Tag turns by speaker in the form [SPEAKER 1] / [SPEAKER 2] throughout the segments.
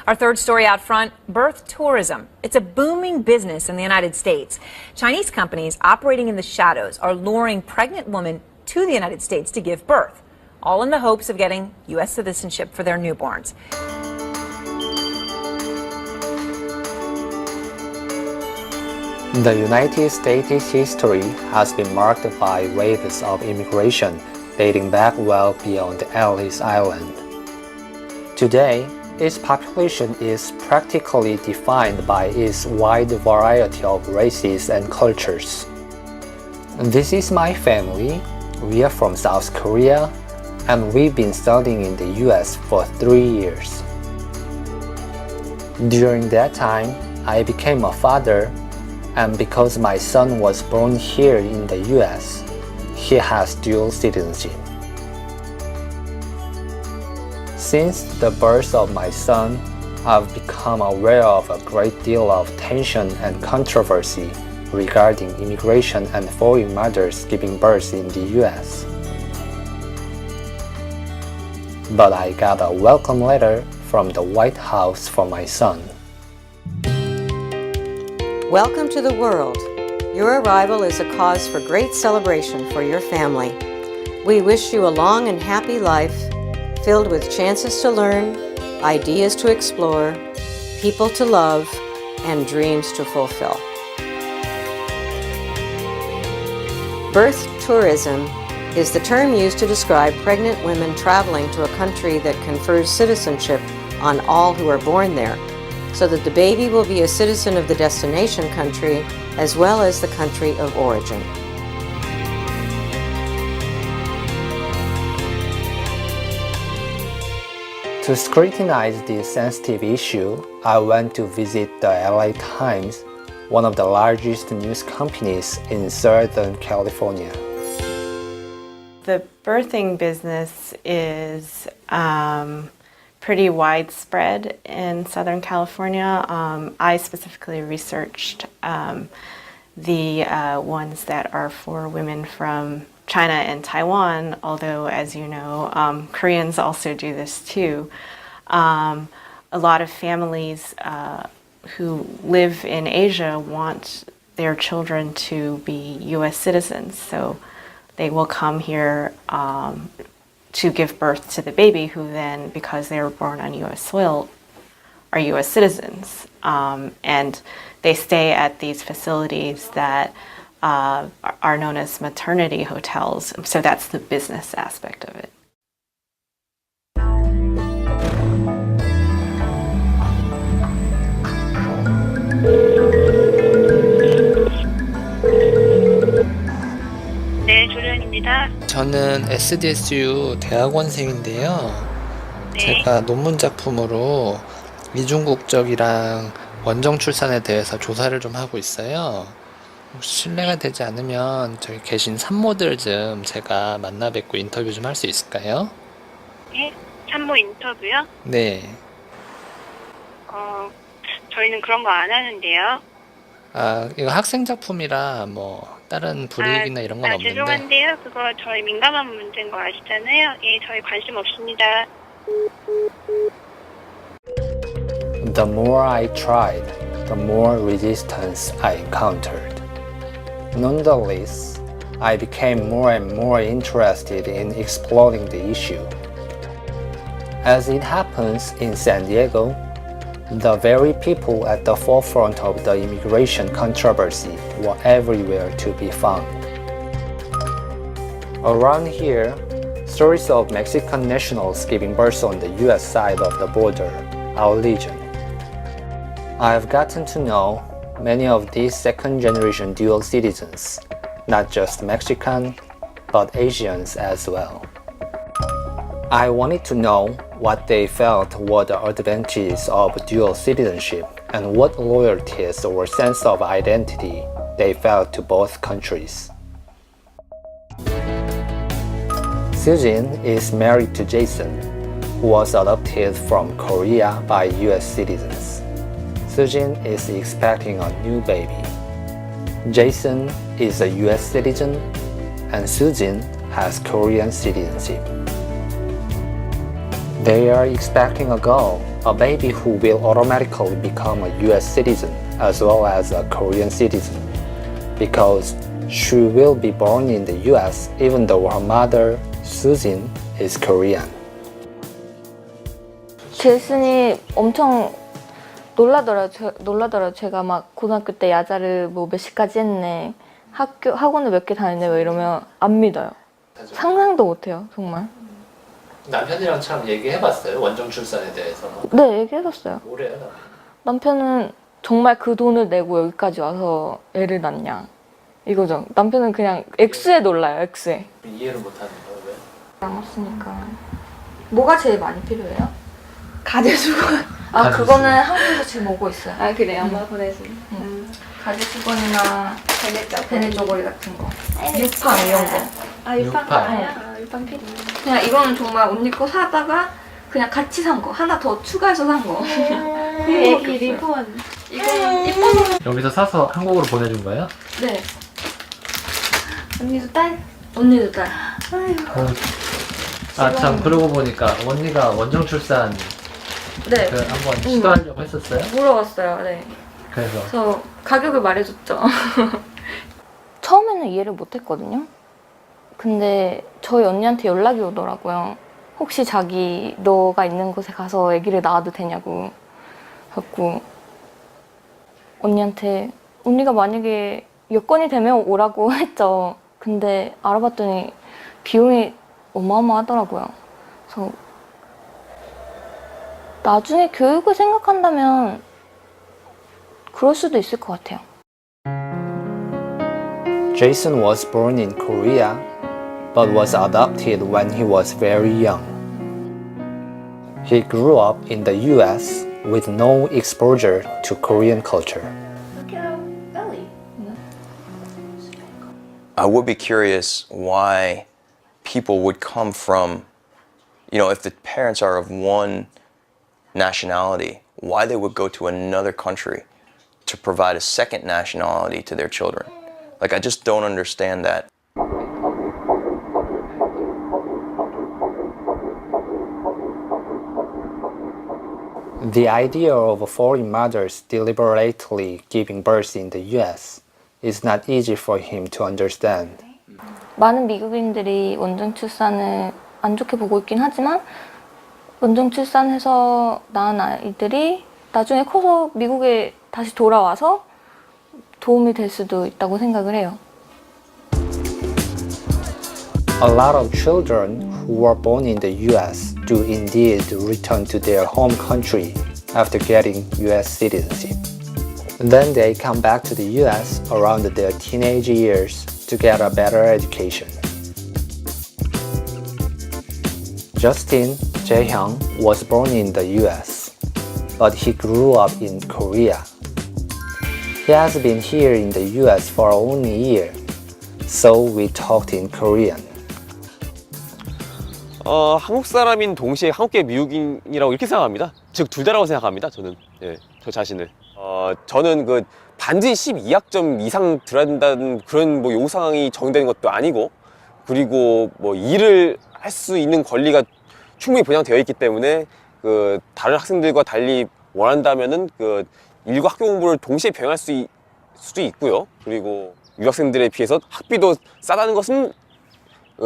[SPEAKER 1] Our third story out front, birth tourism. It's a booming business in the United States. Chinese companies operating in the shadows are luring pregnant women to the United States to give birth, all in the hopes of getting U.S. citizenship for their newborns.
[SPEAKER 2] The United States history has been marked by waves of immigration dating back well beyond Ellis Island. Today, its population is practically defined by its wide variety of races and cultures. This is my family. We are from South Korea, and we've been studying in the U.S. for 3 years. During that time, I became a father, and because my son was born here in the U.S., he has dual citizenship. Since the birth of my son, I've become aware of a great deal of tension and controversy regarding immigration and foreign mothers giving birth in the U.S. But I got a welcome letter from the White House for my son.
[SPEAKER 3] Welcome to the world. Your arrival is a cause for great celebration for your family. We wish you a long and happy life, filled with chances to learn, ideas to explore, people to love, and dreams to fulfill. Birth tourism is the term used to describe pregnant women traveling to a country that confers citizenship on all who are born there, so that the baby will be a citizen of the destination country as well as the country of origin.
[SPEAKER 2] To scrutinize this sensitive issue, I went to visit the LA Times, one of the largest news companies in Southern California.
[SPEAKER 4] The birthing business is pretty widespread in Southern California. I specifically researched the ones that are for women from China and Taiwan, although, as you know, Koreans also do this too. A lot of families who live in Asia want their children to be U.S. citizens, so they will come here to give birth to the baby, who then, because they were born on U.S. soil, are U.S. citizens. And they stay at these facilities that are known as maternity hotels. So that's the business aspect of it.
[SPEAKER 5] 네, 조련입니다.
[SPEAKER 2] 저는 SDSU 대학원생인데요.
[SPEAKER 5] 네.
[SPEAKER 2] 제가 논문 작품으로 이중 국적이랑 원정 출산에 대해서 조사를 좀 하고 있어요. 혹시 실례가 되지 않으면 저기 계신 산모들 좀 제가 만나 뵙고 인터뷰 좀 할 수 있을까요?
[SPEAKER 5] 예? 산모 인터뷰요?
[SPEAKER 2] 네.
[SPEAKER 5] 저희는 그런 거 안 하는데요.
[SPEAKER 2] 아, 이거 학생 작품이라 뭐 다른 불이익이나 이런 건 없는데.
[SPEAKER 5] 죄송한데요. 그거 저희 민감한 문제인 거 아시잖아요. 예, 저희 관심 없습니다.
[SPEAKER 2] The more I tried, the more resistance I encountered. Nonetheless, I became more and more interested in exploring the issue. As it happens in San Diego, the very people at the forefront of the immigration controversy were everywhere to be found. Around here, stories of Mexican nationals giving birth on the U.S. side of the border are legion. I have gotten to know many of these second-generation dual citizens, not just Mexican, but Asians as well. I wanted to know what they felt were the advantages of dual citizenship and what loyalties or sense of identity they felt to both countries. Sujin is married to Jason, who was adopted from Korea by U.S. citizens. Sujin is expecting a new baby. Jason is a U.S. citizen, and Sujin has Korean citizenship. They are expecting a girl, a baby who will automatically become a U.S. citizen as well as a Korean citizen, because she will be born in the U.S. even though her mother, Susan, is Korean.
[SPEAKER 6] 제슨이 엄청 놀라더라고요. 제가 막 고등학교 때 야자를 뭐 몇 시까지 했네, 학원을 몇 개 다녔네 뭐 이러면 안 믿어요. 상상도 못해요, 정말.
[SPEAKER 2] 남편이랑 참 얘기해봤어요? 원정 출산에 대해서?
[SPEAKER 6] 네, 얘기해봤어요.
[SPEAKER 2] 뭐래요?
[SPEAKER 6] 남편은 정말 그 돈을 내고 여기까지 와서 애를 낳냐 이거죠. 남편은 그냥 X에 놀라요. X에.
[SPEAKER 2] 이해를 못하는 거예요? 왜?
[SPEAKER 6] 남았으니까. 뭐가 제일 많이 필요해요? 가제수건.
[SPEAKER 2] 가제수건.
[SPEAKER 6] 그거는 한국에서 지금 오고 있어요.
[SPEAKER 4] 아 그래요? 엄마 보내준.
[SPEAKER 6] 가제수건이나 베네 쪼고리 같은 거, 육팡 이런 거.
[SPEAKER 4] 아
[SPEAKER 2] 육팡.
[SPEAKER 4] 육팡 필요.
[SPEAKER 6] 그냥 이거는 정말 옷 입고 사다가 그냥 같이 산 거, 하나 더 추가해서 산 거.
[SPEAKER 4] 애기 리본.
[SPEAKER 6] 이거 이뻐서.
[SPEAKER 2] 여기서 사서 한국으로 보내준 거예요?
[SPEAKER 6] 네.
[SPEAKER 4] 언니도 딸?
[SPEAKER 6] 언니도 딸.
[SPEAKER 2] 아 참, 그러고 보니까 언니가 원정 출산
[SPEAKER 6] 네.
[SPEAKER 2] 한번 시도하려고 했었어요?
[SPEAKER 6] 물어봤어요. 네. 그래서 가격을 말해줬죠. 처음에는 이해를 못했거든요. 근데 저희 언니한테 연락이 오더라고요. 혹시 자기 너가 있는 곳에 가서 아기를 낳아도 되냐고. 그래갖고 언니한테 언니가 만약에 여건이 되면 오라고 했죠. 근데 알아봤더니 비용이 어마어마하더라고요. 그래서 나중에 교육을 생각한다면 그럴 수도 있을 것 같아요.
[SPEAKER 2] Jason was born in Korea, but was adopted when he was very young. He grew up in the U.S. with no exposure to Korean culture.
[SPEAKER 7] I would be curious why people would come from, if the parents are of one nationality, why they would go to another country to provide a second nationality to their children. Like, I just don't understand that.
[SPEAKER 2] The idea of foreign mothers deliberately giving birth in the U.S. is not easy for him to understand.
[SPEAKER 6] 많은 미국인들이 원정 출산을 안 좋게 보고 있긴 하지만 원정 출산해서 낳은 아이들이 나중에 커서 미국에 다시 돌아와서 도움이 될 수도 있다고 생각을 해요.
[SPEAKER 2] A lot of children who were born in the U.S. do indeed return to their home country after getting U.S. citizenship. Then they come back to the U.S. around their teenage years to get a better education. Justin Jae-hyung was born in the U.S., but he grew up in Korea. He has been here in the U.S. for only a year, so we talked in Korean.
[SPEAKER 8] 한국 사람인 동시에 한국계 미국인이라고 이렇게 생각합니다. 즉, 둘 다라고 생각합니다. 저는. 저 자신을. 저는 반드시 12학점 이상 들어야 된다는 그런 요구사항이 정되는 것도 아니고, 그리고 일을 할 수 있는 권리가 충분히 보장되어 있기 때문에 다른 학생들과 달리 원한다면은 일과 학교 공부를 동시에 병행할 수도 있고요. 그리고 유학생들에 비해서 학비도 싸다는 것은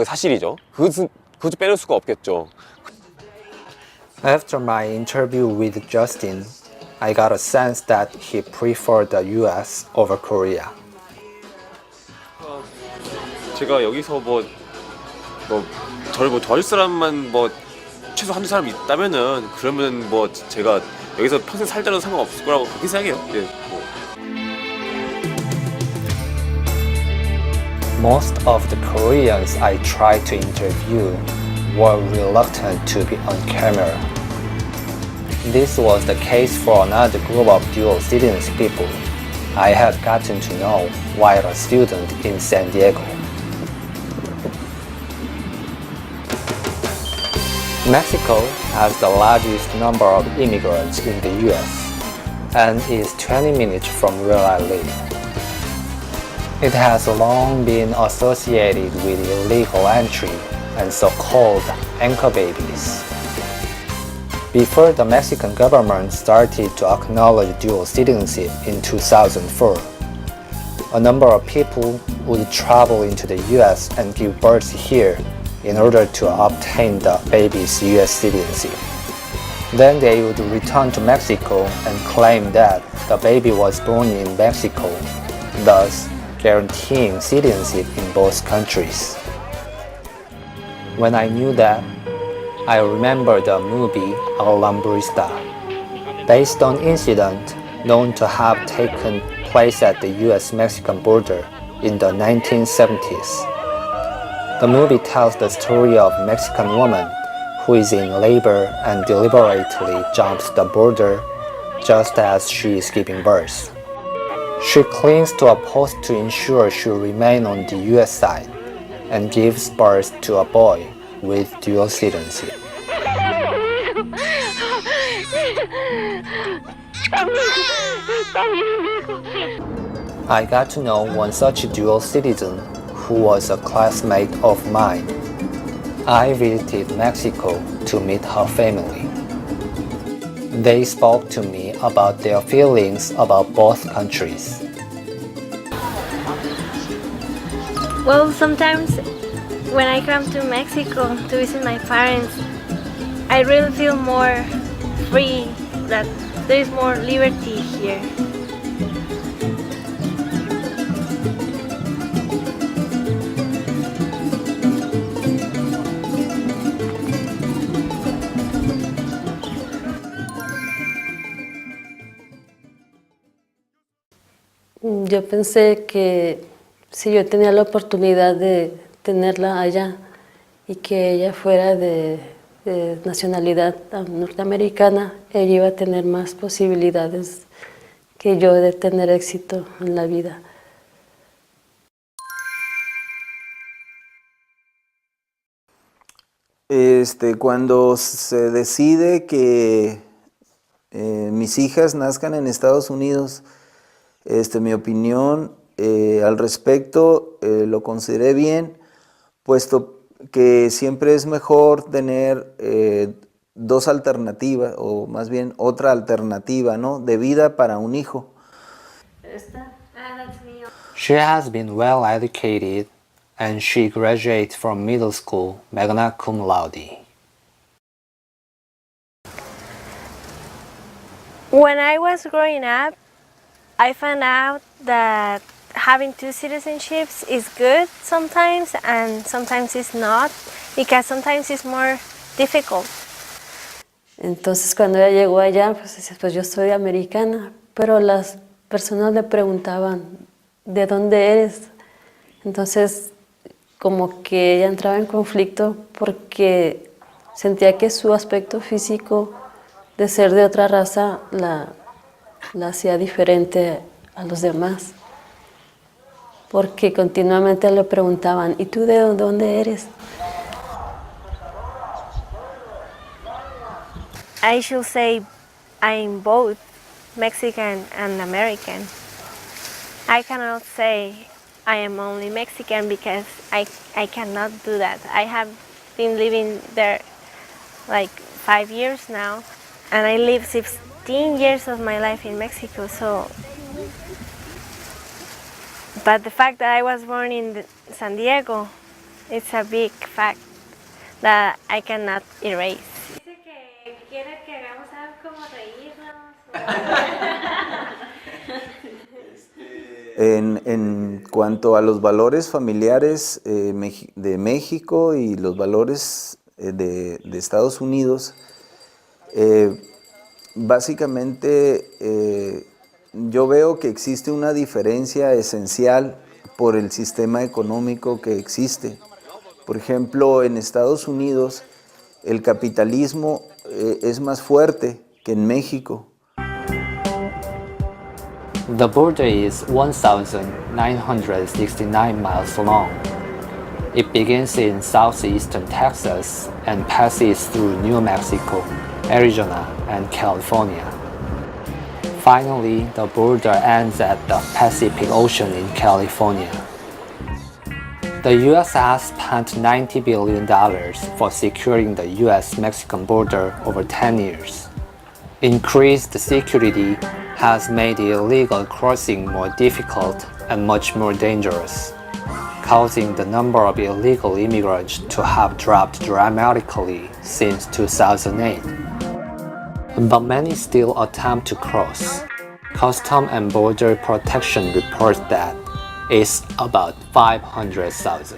[SPEAKER 8] 사실이죠. 그것도 빼놓을 수가 없겠죠.
[SPEAKER 2] After my interview with Justin, I got a sense that he preferred the U.S. over Korea.
[SPEAKER 8] 제가 여기서 저를 도와줄 사람만 최소 한두 사람 있다면은 그러면 제가 여기서 평생 살자는 상관없을 거라고 그렇게 생각해요.
[SPEAKER 2] Most of the Koreans I tried to interview were reluctant to be on camera. This was the case for another group of dual citizenship people I had gotten to know while a student in San Diego. Mexico has the largest number of immigrants in the US and is 20 minutes from where I live. It has long been associated with illegal entry and so-called anchor babies. before the Mexican government started to acknowledge dual citizenship in 2004. A number of people would travel into the U.S. and give birth here in order to obtain the baby's U.S. citizenship. Then they would return to Mexico and claim that the baby was born in Mexico, thus guaranteeing citizenship in both countries. When I knew that, I remember the movie El Lambrista, based on incident known to have taken place at the U.S.-Mexican border in the 1970s. The movie tells the story of a Mexican woman who is in labor and deliberately jumps the border just as she is giving birth. She clings to a post to ensure she will remain on the U.S. side and gives birth to a boy with dual citizenship. I got to know one such dual citizen who was a classmate of mine. I visited Mexico to meet her family. They spoke to me about their feelings about both countries.
[SPEAKER 9] Well, sometimes when I come to Mexico to visit my parents, I really feel more free, that there is more liberty here.
[SPEAKER 10] Yo pensé que si yo tenía la oportunidad de tenerla allá y que ella fuera de nacionalidad norteamericana, ella iba a tener más posibilidades que yo de tener éxito en la vida.
[SPEAKER 11] Cuando se decide que mis hijas nazcan en Estados Unidos, mi opinión al respecto lo consideré bien, puesto que siempre es mejor tener dos alternativas, o más bien otra alternativa, ¿no?, de vida para un hijo.
[SPEAKER 2] She has been well educated and she graduated from middle school magna cum laude.
[SPEAKER 9] When I was growing up, I found out that having two citizenships is good sometimes and sometimes it's not, because sometimes it's more difficult.
[SPEAKER 10] Entonces cuando ella llegó allá, pues yo soy americana, pero las personas le preguntaban, ¿de dónde eres? Entonces como que ella entraba en conflicto porque sentía que su aspecto físico de ser de otra raza la hacía diferente a los demás. Porque continuamente le preguntaban, ¿y tú de dónde eres?
[SPEAKER 9] I should say I'm both Mexican and American. I cannot say I am only Mexican because I cannot do that. I have been living there like 5 years now, and I lived 16 years of my life in Mexico, so. But the fact that I was born in San Diego, it's a big fact that I cannot erase.
[SPEAKER 11] En cuanto a los valores familiares de México y los valores de Estados Unidos, básicamente yo veo que existe una diferencia esencial por el sistema económico que existe. Por ejemplo, en Estados Unidos el capitalismo es más fuerte que en México.
[SPEAKER 2] The border is 1,969 miles long. It begins in southeastern Texas and passes through New Mexico, Arizona, and California. Finally, the border ends at the Pacific Ocean in California. The U.S.A. spent $90 billion for securing the U.S.-Mexican border over 10 years. Increased security has made illegal crossing more difficult and much more dangerous, causing the number of illegal immigrants to have dropped dramatically since 2008. But many still attempt to cross. Customs and Border Protection reports that it's about 500,000.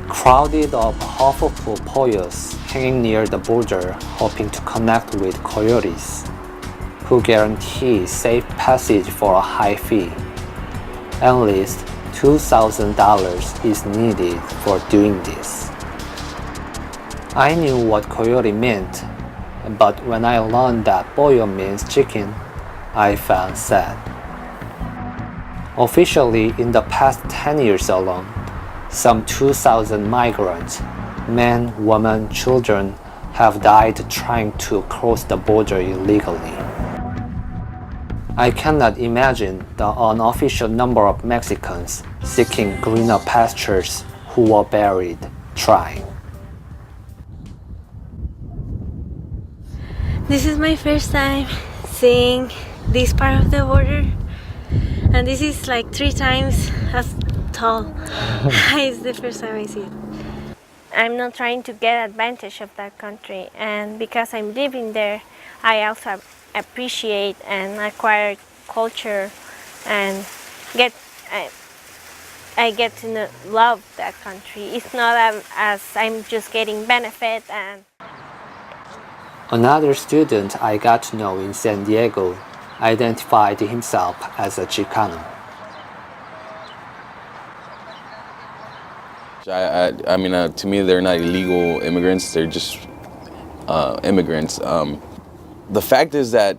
[SPEAKER 2] Crowded of Hufflepuff pollos hanging near the border hoping to connect with coyotes, who guarantee safe passage for a high fee. At least $2,000 is needed for doing this. I knew what coyote meant, but when I learned that pollo means chicken, I felt sad. Officially, in the past 10 years alone, some 2,000 migrants, men, women, children, have died trying to cross the border illegally. I cannot imagine the unofficial number of Mexicans seeking greener pastures who were buried trying.
[SPEAKER 9] This is my first time seeing this part of the border, and this is like 3 times as tall. It's the first time I see it. I'm not trying to get advantage of that country, and because I'm living there, I also appreciate and acquire culture and I get to love that country. It's not as I'm just getting benefit. And
[SPEAKER 2] another student I got to know in San Diego identified himself as a Chicano.
[SPEAKER 12] I mean, to me, they're not illegal immigrants. They're just immigrants. The fact is that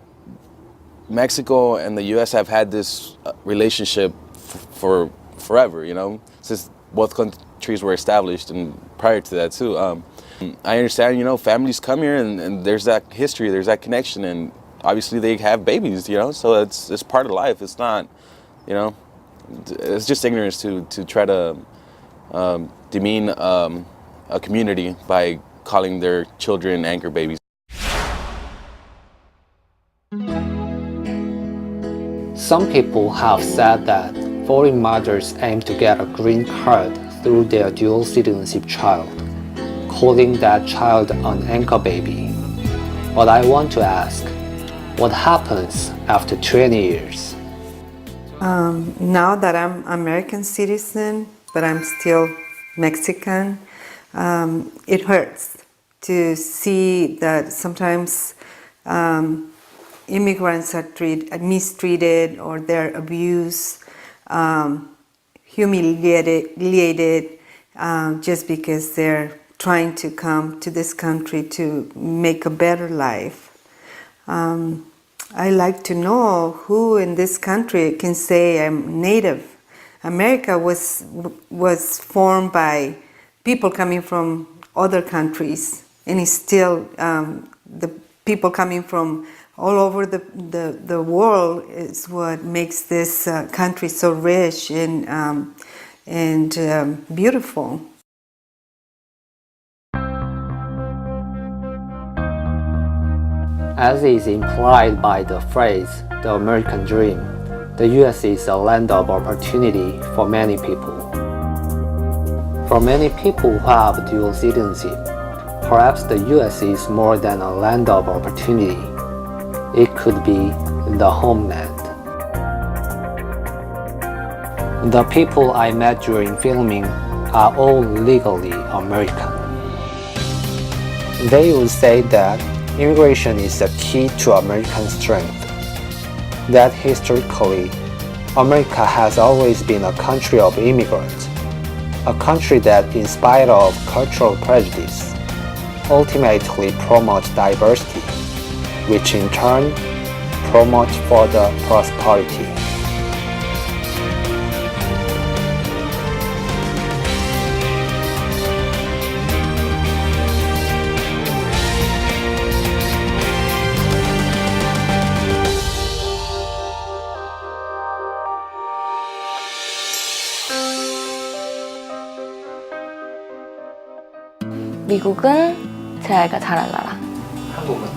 [SPEAKER 12] Mexico and the U.S. have had this relationship for forever, you know, since both countries were established and prior to that too. I understand, you know, families come here and there's that history, there's that connection, and obviously they have babies, you know, so it's part of life. It's not, you know, it's just ignorance to try to demean a community by calling their children anchor babies.
[SPEAKER 2] Some people have said that foreign mothers aim to get a green card through their dual citizenship child, calling that child an anchor baby. But I want to ask, what happens after 20 years?
[SPEAKER 13] Now that I'm American citizen, but I'm still Mexican, it hurts to see that sometimes immigrants are mistreated or they're abused, humiliated just because they're trying to come to this country to make a better life. I like to know who in this country can say I'm native. America was formed by people coming from other countries, and it's still the people coming from all over the world is what makes this country so rich and beautiful.
[SPEAKER 2] As is implied by the phrase, the American dream, the U.S. is a land of opportunity for many people. For many people who have dual citizenship, perhaps the U.S. is more than a land of opportunity. It could be the homeland. The people I met during filming are all legally American. They would say that immigration is the key to American strength. That historically, America has always been a country of immigrants, a country that, in spite of cultural prejudice, ultimately promotes diversity, which in turn promotes further prosperity.
[SPEAKER 6] 미국은 제 아이가 자랄 나라.
[SPEAKER 2] 한국은?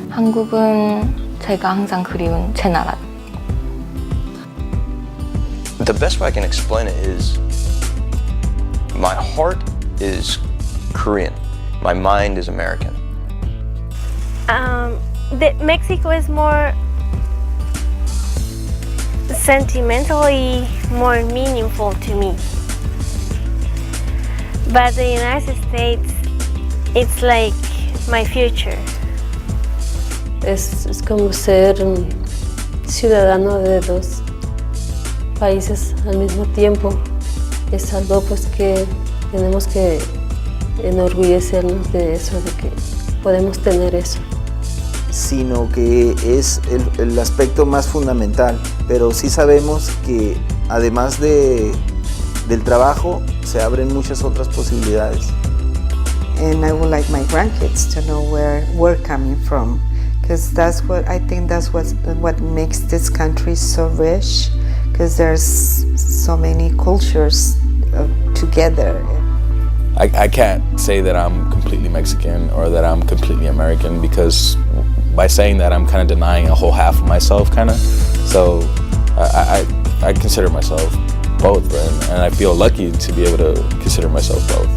[SPEAKER 6] 한국은 제가 항상 그리운 제 나라.
[SPEAKER 7] The best way I can explain it is my heart is Korean. My mind is American.
[SPEAKER 9] Mexico is more sentimentally more meaningful to me. But the United States, it's like my future.
[SPEAKER 10] Es como ser ciudadano de dos países al mismo tiempo. Es algo pues que tenemos que enorgullecernos de eso, de que podemos tener eso.
[SPEAKER 11] Sino que es el aspecto más fundamental, pero sí sabemos que además del trabajo se abren muchas otras posibilidades.
[SPEAKER 13] And I would like my grandkids to know where we're coming from, because that's what I think what makes this country so rich, because there's so many cultures together.
[SPEAKER 12] I can't say that I'm completely Mexican or that I'm completely American, because by saying that I'm kind of denying a whole half of myself, kind of. So I consider myself both, and I feel lucky to be able to consider myself both.